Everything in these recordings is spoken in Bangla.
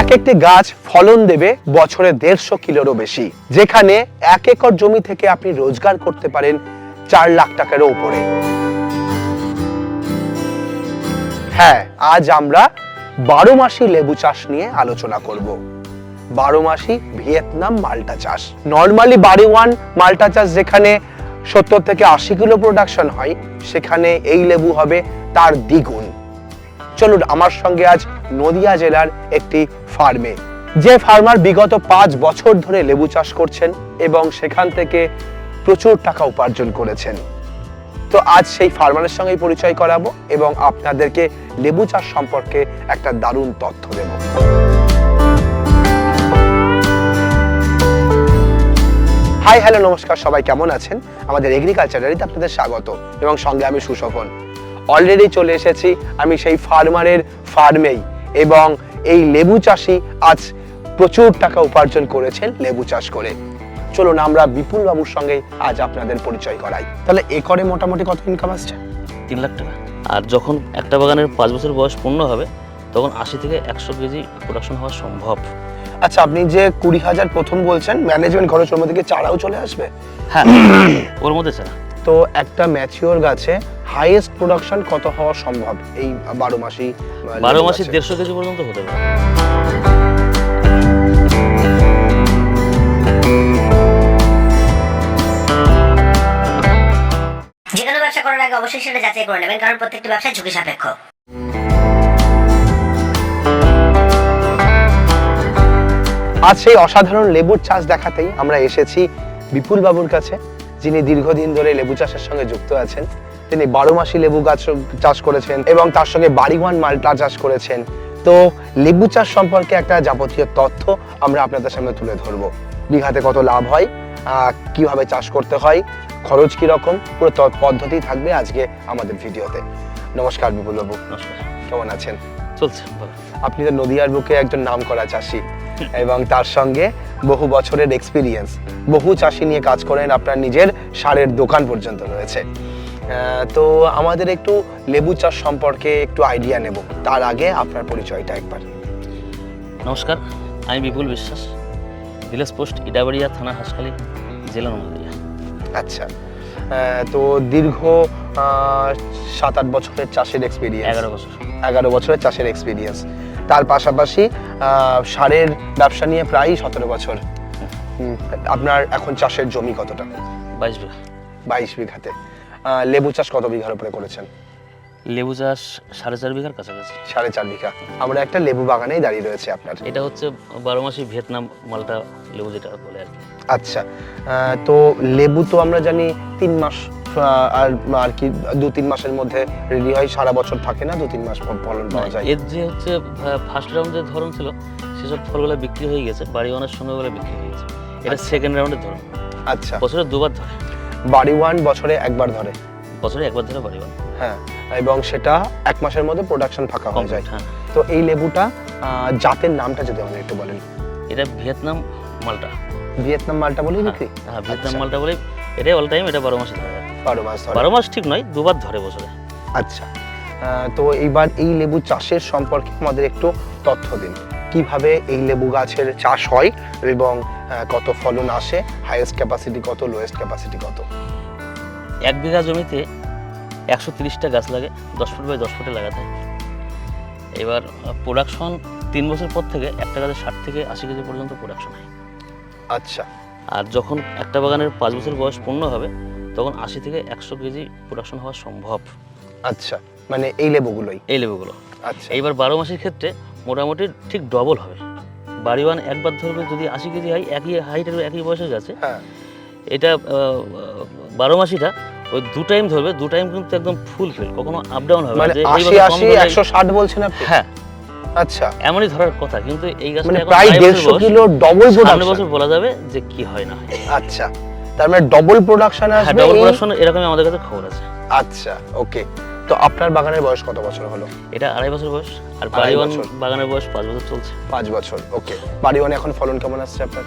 এক একটি গাছ ফলন দেবে বছরে 150 কিলোরও বেশি, যেখানে 1 একর জমি থেকে আপনি রোজগার করতে পারেন 4 লাখ টাকারও উপরে। হ্যাঁ, আজ আমরা 12 মাসি লেবু চাষ নিয়ে আলোচনা করব। 12 মাসি ভিয়েতনাম মাল্টা চাষ। নরমালি বাড়ি ওয়ান মাল্টা চাষ যেখানে 70 থেকে 80 কিলো প্রোডাকশন হয়, সেখানে এই লেবু হবে তার দ্বিগুণ। চলুন আমার সঙ্গে আজ নদিয়া জেলার একটি ফার্মে, যে ফার্মার বিগত 5 বছর ধরে লেবু চাষ করছেন এবং সেখান থেকে প্রচুর টাকা উপার্জন করেছেন। তো আজ সেই ফার্মারের সঙ্গেই পরিচয় করাবো এবং আপনাদেরকে লেবু চাষ সম্পর্কে একটা দারুণ তথ্য দেব। হাই হ্যালো নমস্কার, সবাই কেমন আছেন? আমাদের এগ্রিকালচার ডায়েরিতে আপনাদের স্বাগত এবং সঙ্গে আমি সুশোভন। অলরেডি চলে এসেছি আমি সেই ফার্মারের ফার্মেই এবং এই লেবু চাষি আজ প্রচুর টাকা উপার্জন করেছেন লেবু চাষ করে। চলুন আমরা বিপুল বাবুর সঙ্গে আজ আপনাদের পরিচয় করাই। তাহলে একরে মোটামুটি কত ইনকাম আসছে? 3 লাখ টাকা। আর যখন একটা বাগানের 5 বছর বয়স পূর্ণ হবে তখন 80 থেকে 100 কেজি প্রোডাকশন হওয়া সম্ভব। আচ্ছা, আপনি যে 20,000 প্রথম বলছেন, ম্যানেজমেন্ট খরচের মধ্যে কি চারাও চলে আসবে? হ্যাঁ, ওর মধ্যে চারা। তো একটা ম্যাচিওর গাছে হাইয়েস্ট প্রোডাকশন কত হওয়া সম্ভব এই 12 মাসি? 12 মাসে 150 কেজি পর্যন্ত হতে পারে। যে কোনো ব্যবসা করার আগে অবশ্যই সেটা যাচাই করে নেবেন, কারণ প্রত্যেকটি ব্যবসা ঝুঁকি সাপেক্ষ। আজ সেই অসাধারণ লেবুর চাষ দেখাতেই আমরা এসেছি বিপুল বাবুর কাছে, যিনি দীর্ঘদিন ধরে লেবু চাষের সঙ্গে যুক্ত আছেন। তিনি 12 মাসি লেবু গাছ চাষ করেছেন এবং তার সঙ্গে বাড়িওয়ান মাল্টা চাষ করেছেন। তো লেবু চাষ সম্পর্কে একটা যাবতীয় তথ্য আমরা আপনাদের সামনে তুলে ধরবো। বিঘাতে কত লাভ হয়, কিভাবে চাষ করতে হয়, খরচ কিরকম, পুরো পদ্ধতি থাকবে আজকে আমাদের ভিডিওতে। নমস্কার বিপুল বাবু। নমস্কার। কেমন আছেন? চলছে। আপনি তো নদিয়ার বুকে একজন নামকরা চাষি এবং তার সঙ্গে বহু বছরের এক্সপিরিয়েন্স, বহু চাষি নিয়ে কাজ করেন, আপনার নিজের সারের দোকান পর্যন্ত রয়েছে। তো আমাদের একটু লেবু চাষ সম্পর্কে একটু আইডিয়া নেব, তার আগে আপনার পরিচয়টা একবার। নমস্কার, আমি বিপুল বিশ্বাস, ভিলেজ পোস্ট ইডাবাড়িয়া, থানা হাসখালী, জেলা নদিয়া। আচ্ছা, তো দীর্ঘ 7-8 বছরের চাষের এক্সপিরিয়েন্স। 11 বছরের চাষের এক্সপিরিয়েন্স। তার পাশাপাশি সারের ব্যবসা নিয়ে প্রায় 17 বছর। আপনার এখন চাষের জমি কতটা? 22 বিঘা। 22 বিঘাতে লেবু চাষ কত বিঘার উপরে করেছেন? লেবু চাষ 4.5 বিঘার কাছাকাছি। 4.5 বিঘা। আমরা একটা লেবু বাগানেই দাঁড়িয়ে রয়েছে আপনার। এটা হচ্ছে 12 মাসি ভিয়েতনাম মাল্টা লেবু যেটা বলে আর কি। আচ্ছা, তো লেবু তো আমরা জানি 3 মাস আর কি 2-3 মাসের মধ্যে রেডি হয়, সারা বছর থাকে না, 2-3 মাস ফলন পাওয়া যায়। এর যে হচ্ছে ফার্স্ট রাউন্ডের ধরন ছিল সেসব ফলগুলো বিক্রি হয়ে গেছে, বাড়ি ওয়ানের সঙ্গে ওগুলো বিক্রি হয়ে গেছে। এটা সেকেন্ড রাউন্ডের ধরন। আচ্ছা, বছরে 2বার ধরে। বাড়ি ওয়ান বছরে একবার ধরে। বছরে একবার ধরে বাড়ি ওয়ান। হ্যাঁ, এবং সেটা 1 মাসের মধ্যে প্রোডাকশন ফাঁকা হয়ে যায়। হ্যাঁ। তো এই লেবুটা জাতের নামটা যদি আমাদের একটু বলেন। এটা ভিয়েতনাম মাল্টা। ভিয়েতনাম মাল্টা বলেই বিক্রি? হ্যাঁ, ভিয়েতনাম মাল্টা বলে। এটাই অল টাইম, এটা 12 মাসে ধরে। 12 মাস ধরে। 12 মাস ঠিক নয়, 2বার ধরে বছরে। আচ্ছা, তো এইবার এই লেবু চাষের সম্পর্কে আমাদের একটু তথ্য দিন। কিভাবে এই লেবু গাছের চাষ হয় এবং কত ফলন আসে, হাইয়েস্ট ক্যাপাসিটি কত, লোয়েস্ট ক্যাপাসিটি কত? 1 বিঘা জমিতে 130টা গাছ লাগে, 10 ফুট বাই 10 ফুটে লাগাতে হয়। এবার প্রোডাকশন 3 বছর পর থেকে একটা গাছে 60 থেকে 80 কেজি পর্যন্ত প্রোডাকশন হয়। আচ্ছা, আর যখন একটা বাগানের 5 বছর বয়স পূর্ণ হবে তখন 80 থেকে 100 কেজি প্রোডাকশন হওয়া সম্ভব। আচ্ছা, মানে এই লেবুগুলোই? এই লেবুগুলো। আচ্ছা, এইবার 12 মাসের ক্ষেত্রে মোটামুটি ঠিক ডবল হবে। বাড়ি ওয়ান একবার ধরবে যদি 80 কেজি হয়, একই হাইটের একই বয়সের গাছে। হ্যাঁ, এটা 12 মাসিটা ওই 2 টাইম ধরবে, 2 টাইম কিন্তু একদম ফুল ফিল, কখনো আপ ডাউন হবে না। মানে যে 80 160 বলছেন আপনি? হ্যাঁ। আচ্ছা, এমনই ধরার কথা, কিন্তু এই গাছটা মানে এখন প্রায় 150 কিলো ডবল প্রোডাকশন। সামনের বছর বলা যাবে যে কি হয় না হয়। আচ্ছা, তার মানে ডবল প্রোডাকশন আসবে। হ্যাঁ, ডবল প্রোডাকশন এরকমই আমাদের কাছে খবর আছে। আচ্ছা, ওকে। তো আপনার বাগানের বয়স কত বছর হলো? এটা 2.5 বছর বয়স, আর বাড়িওয়ান বাগানের বয়স 5 বছর চলছে। 5 বছর, ওকে। বাড়িওয়ানে এখন ফলন কেমন আসছে আপনার?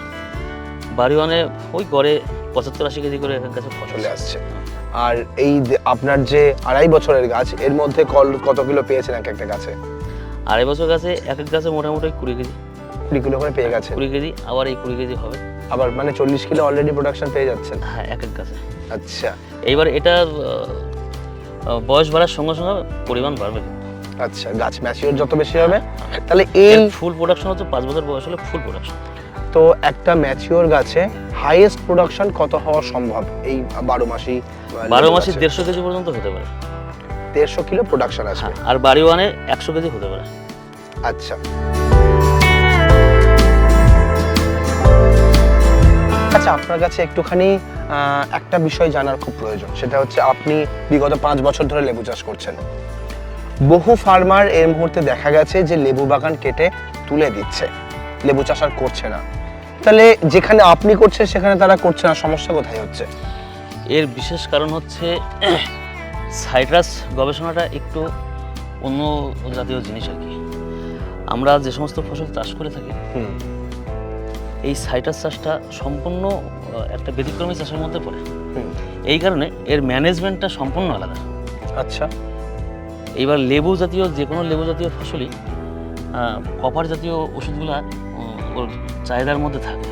বাড়িওয়ানে ওই গড়ে 75-80 কেজি করে এক গাছে ফসল চলে আসছে। আর এই আপনার যে 2.5 বছরের গাছ, এর মধ্যে কত কিলো পেয়েছেন এক একটা গাছে? 2.5 বছর গাছে এক এক গাছে মোটামুটি 20 কেজি। 20 কিলো করে পেয়ে গেছে। 20 কেজি, আবার এই 20 কেজি হবে। আবার মানে 40 কিলো অলরেডি প্রোডাকশন পেয়ে যাচ্ছেন? হ্যাঁ, এক গাছে। আচ্ছা, এইবার এটা বয়স বাড়ার সঙ্গে সঙ্গে পরিমাণ বাড়বে। আচ্ছা, গাছ ম্যাচিওর যত বেশি হবে তাহলে এই ফুল প্রোডাকশন হচ্ছে 5 বছর বয়স হলে ফুল প্রোডাকশন। তো একটা ম্যাচিওর গাছে হাইয়েস্ট প্রোডাকশন কত হওয়া সম্ভব এই 12 মাসি? 12 মাসে 150 কেজি পর্যন্ত হতে পারে। 150 কিলো প্রোডাকশন আসবে। আর বাড়ি ওয়ানে 100 কেজি হতে পারে। আচ্ছা, আচ্ছা, আপনার কাছে একটুখানি একটা বিষয় জানার খুব প্রয়োজন, সেটা হচ্ছে আপনি বিগত 5 বছর ধরে লেবু চাষ করছেন। বহু ফার্মার এর মুহূর্তে দেখা গেছে যে লেবু বাগান কেটে তুলে দিচ্ছে, লেবু চাষ আর করছে না। তাহলে যেখানে আপনি করছেন সেখানে তারা করছে না, সমস্যা কোথায় হচ্ছে? এর বিশেষ কারণ হচ্ছে সাইট্রাস গবেষণাটা একটু অন্য জাতীয় জিনিস আর কি। আমরা যে সমস্ত ফসল চাষ করে থাকি, এই সাইট্রাস চাষটা সম্পূর্ণ একটা ব্যতিক্রমী চাষের মধ্যে পড়ে। এই কারণে এর ম্যানেজমেন্টটা সম্পূর্ণ আলাদা। আচ্ছা, এইবার লেবু জাতীয় যে কোনো লেবু জাতীয় ফসলই কপার জাতীয় ওষুধগুলা ওর চাহিদার মধ্যে থাকে।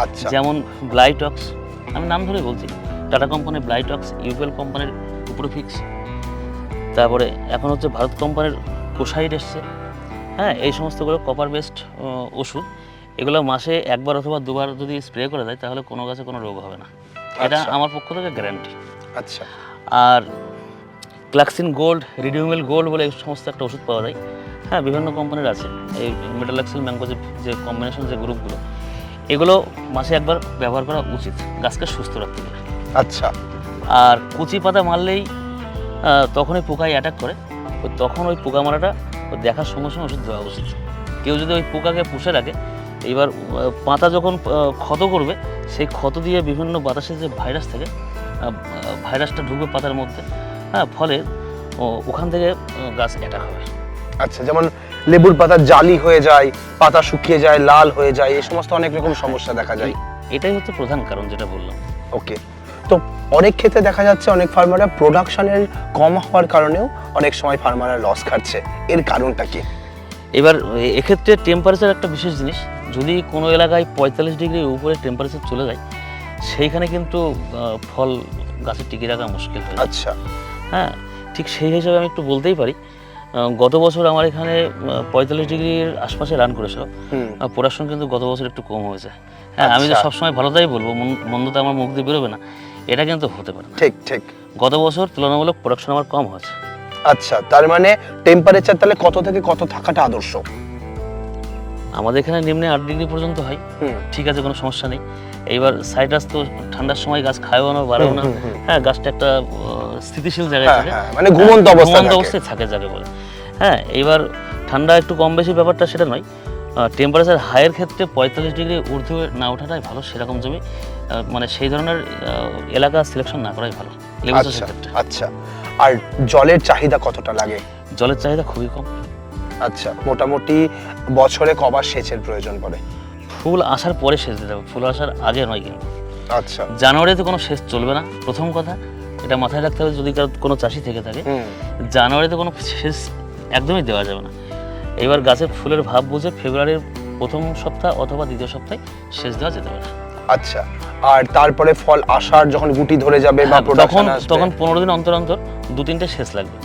আচ্ছা, যেমন ব্লাইটক্স, আমি নাম ধরে বলছি, টাটা কোম্পানির ব্লাইটক্স, ইউপিএল কোম্পানির উপরোফিক্স, তারপরে এখন হচ্ছে ভারত কোম্পানির কোসাইড এসছে। হ্যাঁ, এই সমস্তগুলো কপার বেসড ওষুধ। এগুলো মাসে 1 বার অথবা 2 বার যদি স্প্রে করে দেয় তাহলে কোনো গাছে কোনো রোগ হবে না, এটা আমার পক্ষ থেকে গ্যারান্টি। আচ্ছা, আর ক্লাক্সিন গোল্ড, রিডিউমেল গোল্ড বলে এই সমস্ত একটা ওষুধ পাওয়া যায়। হ্যাঁ, বিভিন্ন কোম্পানির আছে। এই মেটালাক্সিল ম্যাঙ্গো যে কম্বিনেশন, যে গ্রুপগুলো, এগুলো মাসে 1 বার ব্যবহার করা উচিত গাছকে সুস্থ রাখতে গেলে। আচ্ছা, আর কুচি পাতা মারলেই তখনই পোকায় অ্যাটাক করে, তখন ওই পোকা মারাটা দেখার সঙ্গে সঙ্গে ওষুধ দেওয়া উচিত। কেউ যদি ওই পোকাকে পুষে রাখে, এবার পাতা যখন ক্ষত করবে, সেই ক্ষত দিয়ে বিভিন্ন বাতাসের যে ভাইরাস থাকে, ভাইরাসটা ঢুকবে পাতার মধ্যে। হ্যাঁ, ফলে ওখান থেকে গাছ অ্যাটাক হবে। আচ্ছা, যেমন লেবুর পাতা জালি হয়ে যায়, পাতা শুকিয়ে যায়, লাল হয়ে যায়, এই সমস্ত অনেক রকম সমস্যা দেখা যায়। এটাই হচ্ছে প্রধান কারণ যেটা বললাম। ওকে, তো অনেক ক্ষেত্রে দেখা যাচ্ছে অনেক ফার্মাররা প্রোডাকশনের কম হওয়ার কারণেও অনেক সময় ফার্মাররা লস খাচ্ছে, এর কারণটা কি? এবার এক্ষেত্রে টেম্পারেচার একটা বিশেষ জিনিস। যদি কোনো এলাকায় 45 ডিগ্রির উপরে টেম্পারেচার চলে যায়, সেইখানে কিন্তু ফল গাছে টিকিয়ে রাখা মুশকিল হয়ে যায়। আচ্ছা, হ্যাঁ, ঠিক সেই হিসাবে আমি একটু বলতেই পারি, গত বছর আমার এখানে 45 ডিগ্রির আশপাশে রান করেছিল। প্রোডাকশন কিন্তু গত বছর একটু কম হয়েছে। হ্যাঁ, আমি যে সবসময় ভালোটাই বলবো, মন্দটা আমার মুখ দিয়ে বেরোবে না, এটা কিন্তু হতে পারে না। ঠিক ঠিক, গত বছর তুলনামূলক প্রোডাকশন আমার কম হয়েছে। আচ্ছা, তার মানে টেম্পারেচার তাহলে কত থেকে কত থাকাটা আদর্শ? আমাদের এখানে নিম্নে 8 ডিগ্রি পর্যন্ত হয়, ঠিক আছে, কোনো সমস্যা নেই। এইবার সাইট্রাস তো ঠান্ডার সময় গাছ খায়ও না, বাড়েও না। হ্যাঁ, গাছটা একটা স্থিতিশীল জায়গায় থাকে, মানে ঘুমন্ত অবস্থায় থাকে যাকে বলে। হ্যাঁ, এইবার ঠান্ডা একটু কম বেশি ব্যাপারটা সেটা নয়। টেম্পারেচার হাইয়ের ক্ষেত্রে 45 ডিগ্রি ঊর্ধ্বে না ওঠাটাই ভালো। সেরকম জমি মানে সেই ধরনের এলাকা সিলেকশন না করাই ভালো লেবু চাষের ক্ষেত্রে। আচ্ছা, আর জলের চাহিদা কতটা লাগে? জলের চাহিদা খুবই কম। আচ্ছা, মোটামুটি বছরে কবার সেচের প্রয়োজন পড়ে? ফুল আসার পরে সেচ দিতে হবে, ফুল আসার আগে নয় কিন্তু। আচ্ছা, জানুয়ারিতে কোনো সেচ চলবে না, প্রথম কথা এটা মাথায় রাখতে হবে। যদি কোনো চাষি থেকে থাকে, জানুয়ারিতে কোনো সেচ একদমই দেওয়া যাবে না। এবার গাছের ফুলের ভাব বুঝে ফেব্রুয়ারির প্রথম সপ্তাহ অথবা দ্বিতীয় সপ্তাহে সেচ দেওয়া যেতে পারে। আচ্ছা, আর তারপরে ফল আসার যখন গুটি ধরে যাবে বা প্রোডাকশন আসবে, তখন 15 দিন অন্তর অন্তর 2-3টে সেচ লাগবে।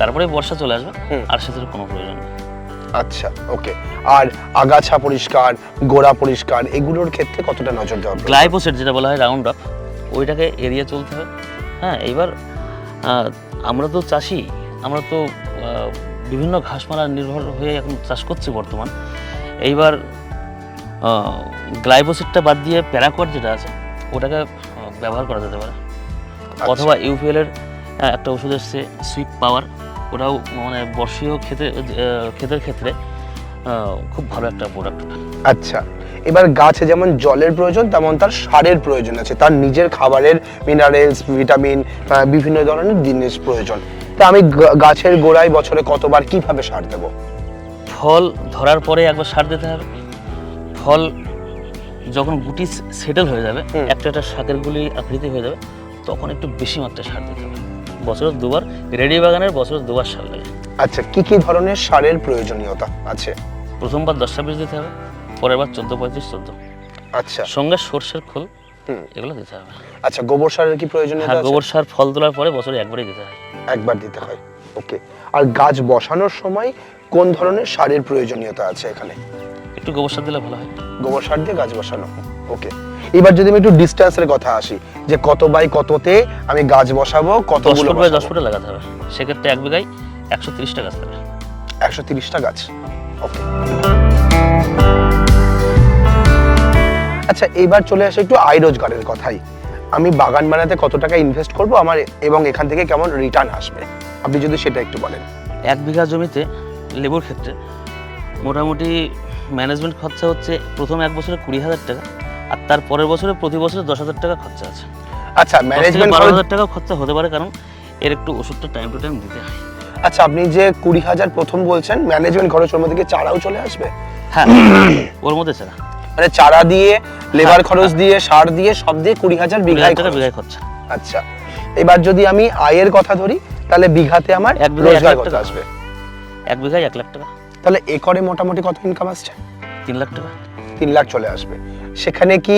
তারপরে বর্ষা চলে আসবে, আর সেচের কোনো প্রয়োজন নেই। আচ্ছা, ওকে। আর আগাছা পরিষ্কার, গোড়া পরিষ্কার, এগুলোর ক্ষেত্রে কতটা নজর দেওয়া? গ্লাইফোসেট যেটা বলা হয় রাউন্ড আপ, ওইটাকে এড়িয়ে চলতে হবে। হ্যাঁ, এইবার আমরা তো চাষি, আমরা তো বিভিন্ন ঘাসমারা নির্ভর হয়ে এখন চাষ করছি বর্তমান। এইবার গ্লাইফোসেটটা বাদ দিয়ে প্যারাকোয়াট যেটা আছে ওটাকে ব্যবহার করা যেতে পারে। অথবা ইউপিএল এর একটা ওষুধ এসছে সুইপ পাওয়ার, ওটাও মানে বর্ষীয় ক্ষেতের ক্ষেত্রে খুব ভালো একটা প্রোডাক্ট। আচ্ছা, এবার গাছে যেমন জলের প্রয়োজন তেমন তার সারের প্রয়োজন আছে, তার নিজের খাবারের মিনারেলস, ভিটামিন, বিভিন্ন ধরনের জিনিস প্রয়োজন। তা আমি গাছের গোড়ায় বছরে কতবার কিভাবে সার দেব? ফল ধরার পরে একবার সার দিতে হবে। ফল যখন গুটি সেটেল হয়ে যাবে, একটা শাকের গুলি আকৃতি হয়ে যাবে, তখন একটু বেশি মাত্রায় সার দিতে হবে। বছরে 2 বার, রেডি বাগানের বছরে 2 বার সার লাগে। আচ্ছা, কি কি ধরনের সারের প্রয়োজনীয়তা আছে? প্রথমবার 10-20 দিতে হবে, পরের বার 14-35-14। আচ্ছা সঙ্গে সর্ষের খোল এগুলো দিতে হবে। আচ্ছা, গোবর সারের কি প্রয়োজনীয়তা হ্যাঁ, আছে? গোবর সার ফল তোলার পরে বছরে একবারই দিতে হয়। একবার দিতে হয়, ওকে। আর গাছ বসানোর সময় কোন ধরনের সারের প্রয়োজনীয়তা আছে এখানে? একটু গোবর সার দিলে ভালো হয়। গোবর সার দিয়ে গাছ বসানো, ওকে। এবার যদি আমি একটু ডিসটেন্সের কথা আসি, যে কত বাই কততে আমি গাছ বসাবো, 10 কতগুলো ফুট বাই 10 বসাবো? ফুটে লাগাতে হবে। সেক্ষেত্রে 1 বিঘায় 130টা গাছ লাগে। 130টা গাছ, ওকে। আচ্ছা, এইবার চলে আসে একটু আয় রোজগারের কথাই। আমি বাগান বানাতে কত টাকা ইনভেস্ট করব আমার, এবং এখান থেকে কেমন রিটার্ন আসবে, আপনি যদি সেটা একটু বলেন। 1 বিঘা জমিতে লেবুর ক্ষেত্রে মোটামুটি ম্যানেজমেন্ট খরচা হচ্ছে প্রথম 1 বছরে 20,000 টাকা, আর তার পরের বছরে প্রতি বছরে 10,000 টাকা খরচা আছে। আচ্ছা, ম্যানেজমেন্ট 12,000 টাকা খরচা হতে পারে, কারণ এর একটু ওষুধটা টাইম টু টাইম দিতে হয়। আচ্ছা, আপনি যে 20,000 প্রথম বলছেন, ম্যানেজমেন্ট খরচ ওর মধ্যে কি চারাও চলে আসবে? হ্যাঁ, ওর মধ্যে ছাড়া মানে চারা দিয়ে, লেবার খরচ দিয়ে, সার দিয়ে, সব দিয়ে 20,000 বিঘায় টাকা খরচ। বিঘায় খরচা। আচ্ছা, এবার যদি আমি আয়ের কথা ধরি, তাহলে বিঘাতে আমার 1 বিঘায় 1 রোজগার লাখ কত টাকা আসবে? 1 বিঘায় 1 লাখ টাকা। তাহলে একরে মোটামুটি কত ইনকাম আসছে? 3 লাখ টাকা। 3 লাখ চলে আসবে। সেখানে কি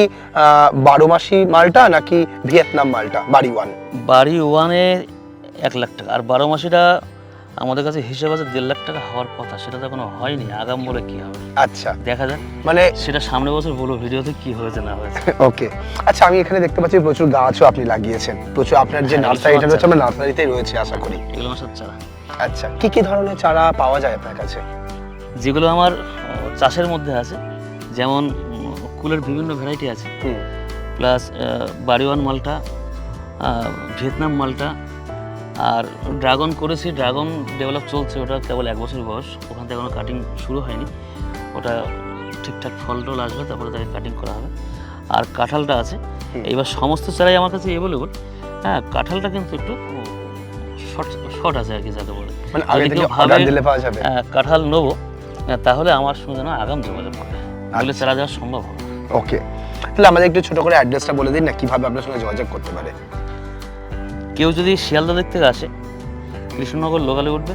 12 মাসি মালটা নাকি ভিয়েতনাম মালটা বাড়ি ওয়ান? বাড়ি ওয়ানে 1 লাখ টাকা, আর 12 মাসিটা আমাদের কাছে হিসেব আছে 1.5 লাখ টাকা হওয়ার কথা, সেটা তো এখনো হয়নি। আগাম বলে কি হবে, আচ্ছা, দেখা যাক। মানে সেটা সামনের বছর বলবো ভিডিওতে কি হয়েছে না হয়েছে। ওকে। আচ্ছা, আমি এখানে দেখতে পাচ্ছি প্রচুর গাছও আপনি লাগিয়েছেন, প্রচুর। আপনার যে হ্যাঁ, নার্সারিটা এগুলো রয়েছে, আমরা নার্সারিতেই রয়েছে আশা করি। এগুলো আমার সব চারা। আচ্ছা, কি কি ধরনের চারা পাওয়া যায় আপনার কাছে? যেগুলো আমার চাষের মধ্যে আছে, যেমন কুলের বিভিন্ন ভ্যারাইটি আছে, প্লাস বাড়িওয়ান মালটা, ভিয়েতনাম মালটা, আর ড্রাগন করেছি। ড্রাগন ডেভেলপ চলছে, ওটা কেবল 1 বছর বয়স, ওখান থেকে এখনো কাটিং শুরু হয়নি। ওটা ঠিকঠাক ফল টল আসবে, তারপরে তাকে কাটিং করা হবে। আর কাঁঠালটা আছে। এইবার সমস্ত চারাই আমার কাছে অ্যাভেলেবল। হ্যাঁ, কাঁঠালটা কিন্তু একটু শর্ট আছে আর কি, যাকে বলে। মানে আগে থেকে অর্ডার দিলে পাওয়া যাবে? কাঁঠাল নেবো, তাহলে আমার সঙ্গে যেন আগাম যোগাযোগ করে, তাহলে চারা দেওয়া সম্ভব হবে। ওকে, তাহলে আমাদের একটু ছোট করে অ্যাড্রেসটা বলে দিন না, কিভাবে আপনার সঙ্গে যোগাযোগ করতে পারে? কেউ যদি শিয়ালদা দিক থেকে আসে, কৃষ্ণনগর লোকালে উঠবে,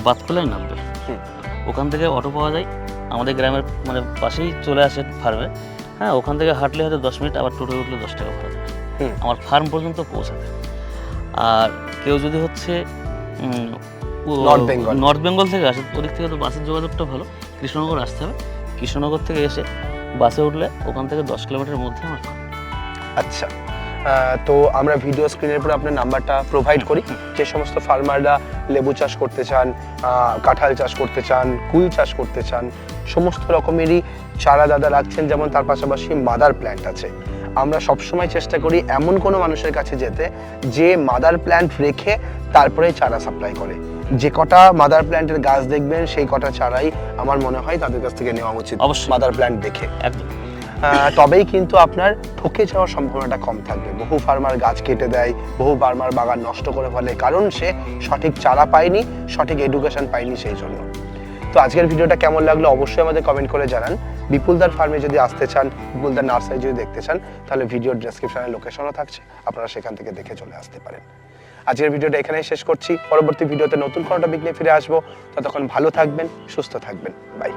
বাতকুলায় নামবে, ওখান থেকে অটো পাওয়া যায়। আমাদের গ্রামের মানে পাশেই চলে আসে ফার্মে। হ্যাঁ, ওখান থেকে হাঁটলে হয়তো 10 মিনিট, আবার টোটো উঠলে 10 টাকা ভাড়া দেবে আমার ফার্ম পর্যন্ত পৌঁছাতে। আর কেউ যদি হচ্ছে নর্থ বেঙ্গল থেকে আসে, ওদিক থেকে তো বাসের যোগাযোগটা ভালো, কৃষ্ণনগর আসতে হবে। কৃষ্ণনগর থেকে এসে বাসে উঠলে ওখান থেকে 10 কিলোমিটারের মধ্যে আমার ফার্ম। আচ্ছা, তো আমরা ভিডিও স্ক্রিনের উপর আপনার নাম্বারটা প্রোভাইড করি। যে সমস্ত ফার্মাররা লেবু চাষ করতে চান, কাঁঠাল চাষ করতে চান, কুল চাষ করতে চান, সমস্ত রকমেরই চারা দাদা রাখছেন, যেমন তার পাশাপাশি মাদার প্ল্যান্ট আছে। আমরা সবসময় চেষ্টা করি এমন কোনো মানুষের কাছে যেতে যে মাদার প্ল্যান্ট রেখে তারপরে চারা সাপ্লাই করে। যে কটা মাদার প্ল্যান্টের গাছ দেখবেন, সেই কটা চারাই আমার মনে হয় তাদের কাছ থেকে নেওয়া উচিত, অবশ্যই মাদার প্ল্যান্ট দেখে। একদম। তবেই কিন্তু আপনার ঠকে যাওয়ার সম্ভাবনাটা কম থাকবে। বহু ফার্মার গাছ কেটে দেয়, বহু ফার্মার বাগান নষ্ট করে ফেলে, কারণ সে সঠিক চারা পায়নি, সঠিক এডুকেশন পায়নি সেই জন্য। তো আজকের ভিডিওটা কেমন লাগলো অবশ্যই আমাদের কমেন্ট করে জানান। বিপুলদার ফার্মে যদি আসতে চান, বিপুলদার নার্সারি যদি দেখতে চান, তাহলে ভিডিওর ডেসক্রিপশনে লোকেশনও থাকছে, আপনারা সেখান থেকে দেখে চলে আসতে পারেন। আজকের ভিডিওটা এখানেই শেষ করছি। পরবর্তী ভিডিওতে নতুন কোনো টপিক নিয়ে ফিরে আসবো। ততক্ষণ ভালো থাকবেন, সুস্থ থাকবেন, বাই।